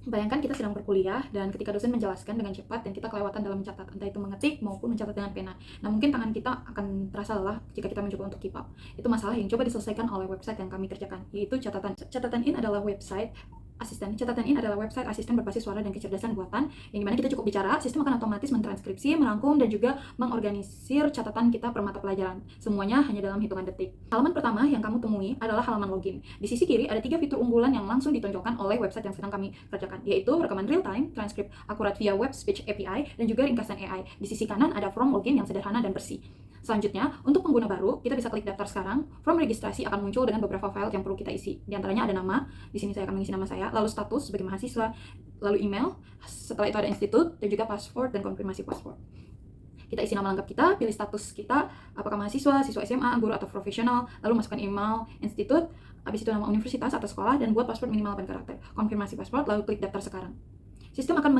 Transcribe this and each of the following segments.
Bayangkan kita sedang berkuliah dan ketika dosen menjelaskan dengan cepat dan kita kelewatan dalam mencatat, entah itu mengetik maupun mencatat dengan pena. Nah, mungkin tangan kita akan terasa lelah jika kita mencoba untuk keep up. Itu masalah yang coba diselesaikan oleh website yang kami kerjakan, yaitu catatan. Catatan in adalah website asisten. Catatan in adalah website asisten berbasis suara dan kecerdasan buatan, yang dimana kita cukup bicara, sistem akan otomatis mentranskripsi, merangkum, dan juga mengorganisir catatan kita per mata pelajaran. Semuanya hanya dalam hitungan detik. Halaman pertama yang kamu temui adalah halaman login. Di sisi kiri ada 3 fitur unggulan yang langsung ditonjolkan oleh website yang sedang kami kerjakan, yaitu rekaman real time, transkrip akurat via web speech API, dan juga ringkasan AI. Di sisi kanan ada form login yang sederhana dan bersih. Selanjutnya, untuk pengguna baru, kita bisa klik daftar sekarang. Form registrasi akan muncul dengan beberapa file yang perlu kita isi. Di antaranya ada nama, di sini saya akan mengisi nama saya, lalu status sebagai mahasiswa, lalu email, setelah itu ada institut, dan juga password dan konfirmasi password. Kita isi nama lengkap kita, pilih status kita, apakah mahasiswa, siswa SMA, guru atau profesional, lalu masukkan email institut, habis itu nama universitas atau sekolah, dan buat password minimal 8 karakter. Konfirmasi password, lalu klik daftar sekarang. Sistem akan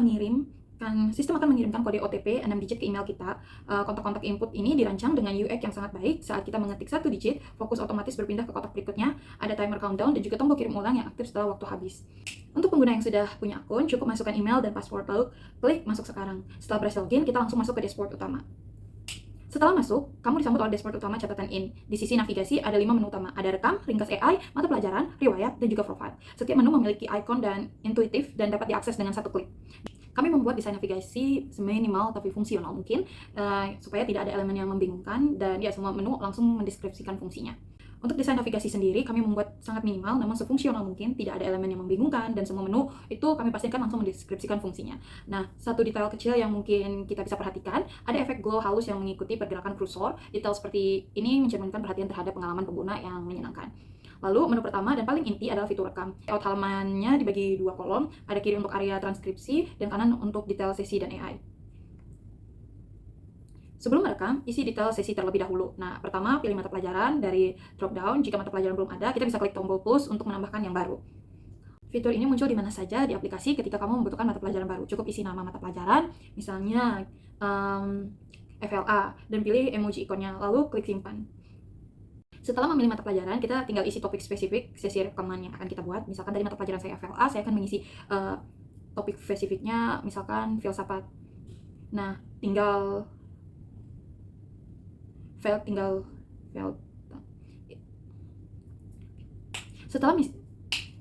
mengirimkan kode OTP 6 digit ke email kita. Kontak-kontak input ini dirancang dengan UX yang sangat baik. Saat kita mengetik 1 digit, fokus otomatis berpindah ke kotak berikutnya. Ada timer countdown dan juga tombol kirim ulang yang aktif setelah waktu habis. Untuk pengguna yang sudah punya akun, cukup masukkan email dan password, lalu klik masuk sekarang. Setelah berhasil login, kita langsung masuk ke dashboard utama. Setelah masuk, kamu disambut oleh dashboard utama catatan in. Di sisi navigasi ada 5 menu utama. Ada rekam, ringkas AI, mata pelajaran, riwayat, dan juga profile. Setiap menu memiliki icon dan intuitif dan dapat diakses dengan satu klik. Kami membuat desain navigasi seminimal tapi fungsional mungkin, supaya tidak ada elemen yang membingungkan dan ya semua menu langsung mendeskripsikan fungsinya. Untuk desain navigasi sendiri, kami membuat sangat minimal namun sefungsional mungkin, tidak ada elemen yang membingungkan dan semua menu itu kami pastikan langsung mendeskripsikan fungsinya. Nah, satu detail kecil yang mungkin kita bisa perhatikan, ada efek glow halus yang mengikuti pergerakan kursor. Detail seperti ini mencerminkan perhatian terhadap pengalaman pengguna yang menyenangkan. Lalu menu pertama dan paling inti adalah fitur rekam. Layout halamannya dibagi 2 kolom, ada kiri untuk area transkripsi dan kanan untuk detail sesi dan AI. Sebelum merekam, isi detail sesi terlebih dahulu. Nah, pertama pilih mata pelajaran dari drop down. Jika mata pelajaran belum ada, kita bisa klik tombol plus untuk menambahkan yang baru. Fitur ini muncul di mana saja di aplikasi ketika kamu membutuhkan mata pelajaran baru. Cukup isi nama mata pelajaran, misalnya FLA, dan pilih emoji ikonnya, lalu klik simpan. Setelah memilih mata pelajaran, kita tinggal isi topik spesifik sesi rekaman yang akan kita buat. Misalkan dari mata pelajaran saya FLA, saya akan mengisi topik spesifiknya, misalkan filsafat. Nah, tinggal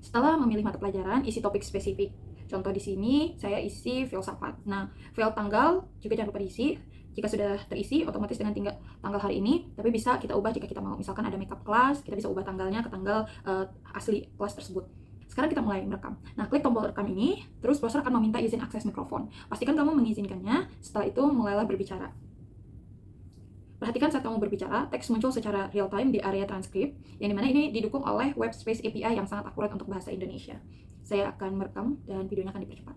setelah memilih mata pelajaran, isi topik spesifik. Contoh di sini saya isi filsafat. Nah, file tanggal juga jangan lupa diisi. Jika sudah terisi, otomatis dengan tanggal hari ini, tapi bisa kita ubah jika kita mau. Misalkan ada makeup kelas, kita bisa ubah tanggalnya ke tanggal asli kelas tersebut. Sekarang kita mulai merekam. Nah, klik tombol rekam ini, terus browser akan meminta izin akses mikrofon. Pastikan kamu mengizinkannya, setelah itu mulailah berbicara. Perhatikan saat kamu berbicara, teks muncul secara real time di area transkrip, yang dimana ini didukung oleh Web Space API yang sangat akurat untuk bahasa Indonesia. Saya akan merekam dan videonya akan dipercepat.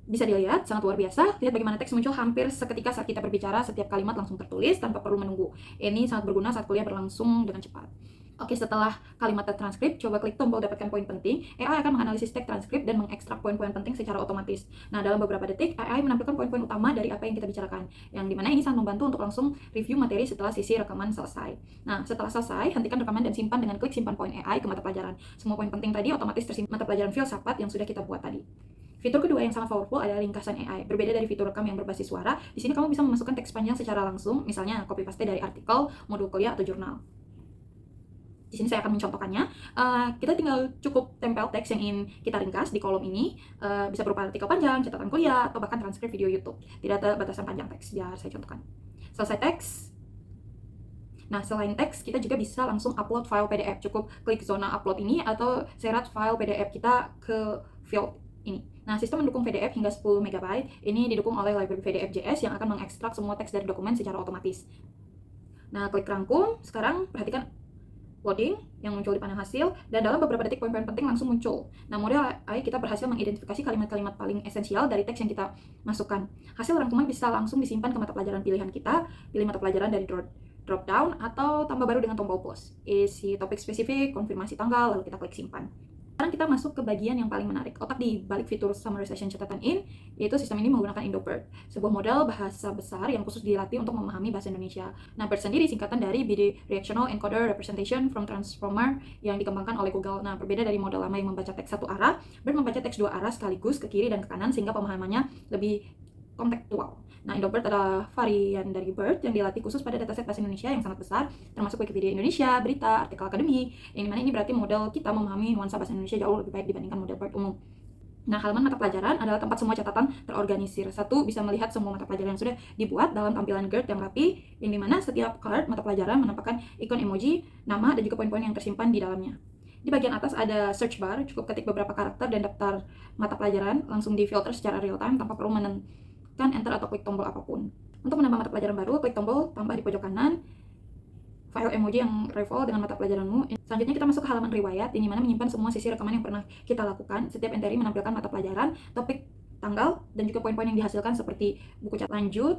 Bisa dilihat, sangat luar biasa. Lihat bagaimana teks muncul hampir seketika saat kita berbicara, setiap kalimat langsung tertulis tanpa perlu menunggu. Ini sangat berguna saat kuliah berlangsung dengan cepat. Oke, setelah kalimat tertranskrip, coba klik tombol dapatkan poin penting. AI akan menganalisis teks transkrip dan mengekstrak poin-poin penting secara otomatis. Nah, dalam beberapa detik, AI menampilkan poin-poin utama dari apa yang kita bicarakan, yang dimana ini sangat membantu untuk langsung review materi setelah sesi rekaman selesai. Nah, setelah selesai, hentikan rekaman dan simpan dengan klik simpan poin AI ke mata pelajaran. Semua poin penting tadi otomatis tersimpan mata pelajaran filsafat yang sudah kita buat tadi. Fitur kedua yang sangat powerful adalah ringkasan AI. Berbeda dari fitur rekam yang berbasis suara, di sini kamu bisa memasukkan teks panjang secara langsung, misalnya copy paste dari artikel, modul kuliah, atau jurnal. Di sini saya akan mencontohkannya. Kita tinggal cukup tempel teks yang ingin kita ringkas di kolom ini, bisa berupa artikel panjang, catatan kuliah, atau bahkan transkrip video YouTube. Tidak ada batasan panjang teks, biar saya contohkan. Selesai teks. Nah, selain teks, kita juga bisa langsung upload file PDF. Cukup klik zona upload ini atau seret file PDF kita ke field ini. Nah, sistem mendukung PDF hingga 10 MB. Ini didukung oleh library PDF.js yang akan mengekstrak semua teks dari dokumen secara otomatis. Nah, klik rangkum. Sekarang perhatikan loading yang muncul di panel hasil, dan dalam beberapa detik poin-poin penting langsung muncul. Nah, model AI kita berhasil mengidentifikasi kalimat-kalimat paling esensial dari teks yang kita masukkan. Hasil rangkuman bisa langsung disimpan ke mata pelajaran pilihan kita. Pilih mata pelajaran dari drop down atau tambah baru dengan tombol plus. Isi topik spesifik, konfirmasi tanggal, lalu kita klik simpan. Sekarang kita masuk ke bagian yang paling menarik, otak di balik fitur summarization catatan in, yaitu sistem ini menggunakan IndoBird, sebuah model bahasa besar yang khusus dilatih untuk memahami bahasa Indonesia. Nah, BERT sendiri singkatan dari Bidirectional Encoder Representation from Transformer yang dikembangkan oleh Google. Nah, berbeda dari model lama yang membaca teks satu arah, BERT membaca teks dua arah sekaligus ke kiri dan ke kanan sehingga pemahamannya lebih kontekstual. Nah, IndoBird adalah varian dari BERT yang dilatih khusus pada dataset bahasa Indonesia yang sangat besar, termasuk Wikipedia Indonesia, berita, artikel akademik, yang dimana ini berarti model kita memahami nuansa bahasa Indonesia jauh lebih baik dibandingkan model BERT umum. Nah, halaman mata pelajaran adalah tempat semua catatan terorganisir. Satu, bisa melihat semua mata pelajaran yang sudah dibuat dalam tampilan GERD yang rapi, yang dimana setiap card mata pelajaran menampakkan ikon emoji, nama, dan juga poin-poin yang tersimpan di dalamnya. Di bagian atas ada search bar, cukup ketik beberapa karakter dan daftar mata pelajaran, langsung di-filter secara real-time tanpa perlu menekan enter atau klik tombol apapun. Untuk menambah mata pelajaran baru, klik tombol tambah di pojok kanan, file emoji yang revolve dengan mata pelajaranmu. Selanjutnya kita masuk ke halaman riwayat, di mana menyimpan semua sesi rekaman yang pernah kita lakukan. Setiap entry menampilkan mata pelajaran, topik, tanggal, dan juga poin-poin yang dihasilkan seperti buku catatan. Lanjut,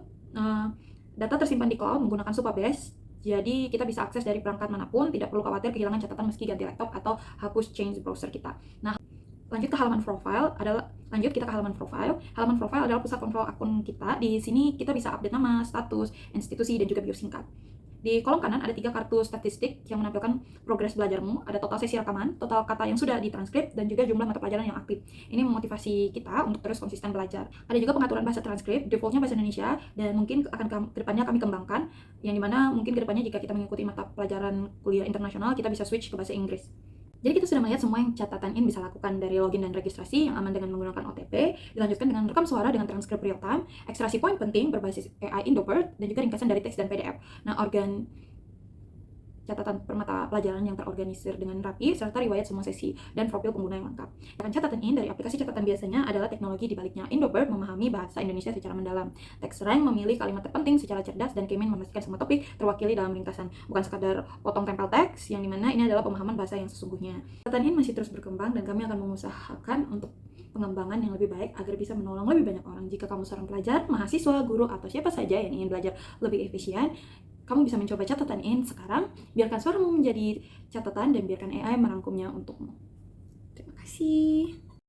data tersimpan di cloud menggunakan Supabase. Jadi kita bisa akses dari perangkat manapun, tidak perlu khawatir kehilangan catatan meski ganti laptop atau hapus change browser kita. Nah, lanjut kita ke halaman profile. Halaman profile adalah pusat kontrol akun kita. Di sini kita bisa update nama, status, institusi, dan juga bio singkat. Di kolom kanan ada 3 kartu statistik yang menampilkan progres belajarmu, ada total sesi rekaman, total kata yang sudah ditranskrip, dan juga jumlah mata pelajaran yang aktif. Ini memotivasi kita untuk terus konsisten belajar. Ada juga pengaturan bahasa transkrip, defaultnya bahasa Indonesia, dan mungkin akan kedepannya kami kembangkan, yang dimana mungkin kedepannya jika kita mengikuti mata pelajaran kuliah internasional, kita bisa switch ke bahasa Inggris. Jadi kita sudah melihat semua yang catatan in bisa lakukan, dari login dan registrasi yang aman dengan menggunakan OTP, dilanjutkan dengan rekam suara dengan transkrip real time, ekstraksi poin penting berbasis AI IndoBird, dan juga ringkasan dari teks dan PDF. Nah, catatan per mata pelajaran yang terorganisir dengan rapi, serta riwayat semua sesi, dan profil pengguna yang lengkap. Catatan in dari aplikasi catatan biasanya adalah teknologi di baliknya. IndoBird memahami bahasa Indonesia secara mendalam. TextRank memilih kalimat terpenting secara cerdas, dan Kemin memastikan semua topik terwakili dalam ringkasan. Bukan sekadar potong tempel teks, yang dimana ini adalah pemahaman bahasa yang sesungguhnya. Catatan in masih terus berkembang, dan kami akan mengusahakan untuk pengembangan yang lebih baik agar bisa menolong lebih banyak orang. Jika kamu seorang pelajar, mahasiswa, guru, atau siapa saja yang ingin belajar lebih efisien, kamu bisa mencoba catatan in sekarang. Biarkan suaramu menjadi catatan dan biarkan AI merangkumnya untukmu. Terima kasih.